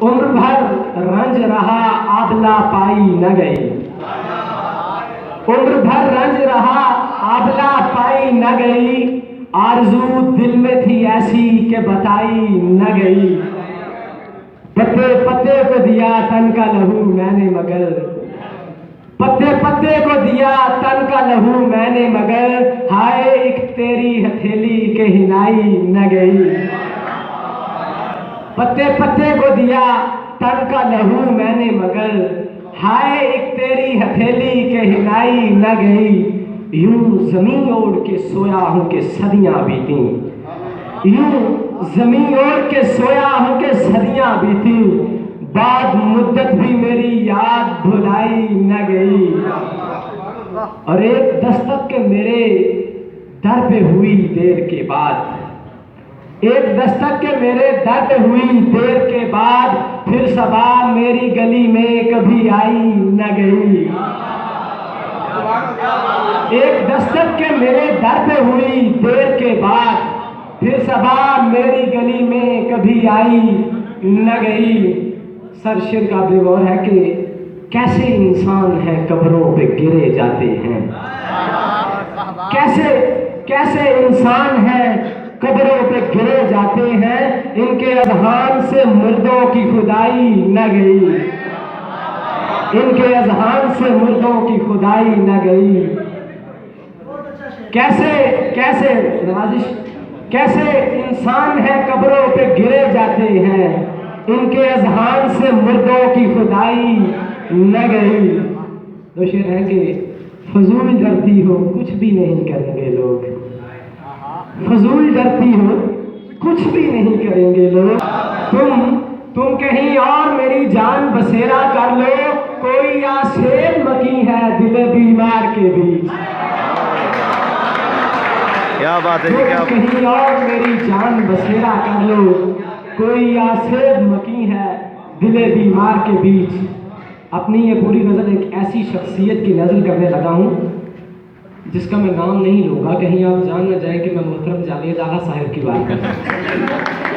उम्र भर रंज रहा आबला पाई न गई, उम्र भर रंज रहा आबला पाई न गई, आरज़ू दिल में थी ऐसी कि बताई न गई। पत्ते पत्ते को दिया तन का लहू मैंने मगर, पत्ते पत्ते को दिया तन का लहू मैंने मगर, हाय एक तेरी हथेली के हिलाई न गई। पत्ते पत्ते को दिया तन का लहू मैंने मगर, हाय एक तेरी हथेली के हिलाई न गई। यूं जमीन ओढ़ के सोया हूं कि सदियां बीती, यूं जमीन ओढ़ के सोया हूं कि सदियां बीती, बाद मुद्दत भी मेरी याद भुलाई न गई। और एक दस्तक के मेरे दर पे हुई देर के बाद, एक दस्तक के मेरे दर पे हुई देर के बाद, फिर सबा मेरी गली में कभी आई न गई। एक दस्तक के मेरे दर पे हुई देर के बाद, फिर सबा मेरी गली में कभी आई न गई। सर शेर का बेगौर है कि कैसे इंसान हैं कब्रों पे गिरे जाते हैं, कैसे कैसे इंसान हैं कब्रों पे गिरे जाते हैं, इनके अज़हान से मुर्दों की खुदाई न गई, इनके अज़हान से मुर्दों की खुदाई न गई। कैसे कैसे नवाजिश, कैसे इंसान है कब्रों पे गिरे जाते हैं, इनके अज़हान से मुर्दों की खुदाई न गई। दो शेर हैं कि फजूल डरती हो कुछ भी नहीं करेंगे लोग, फजूल डरती हो कुछ भी नहीं करेंगे लोग, तुम कहीं और मेरी जान बसेरा कर लो, कोई आसेब मकी है दिल बीमार के बीच। क्या बात है जी, क्या कहीं और मेरी जान बसेरा कर लो, कोई आसेब मकी है दिल बीमार के बीच। अपनी ये पूरी गज़ल एक ऐसी शख्सियत की नज़ल करने लगा हूँ जिसका मैं नाम नहीं लूँगा, कहीं आप जान न जाएं कि मैं मोहतरम जावेद आगा साहब की बात कर रहा हूँ।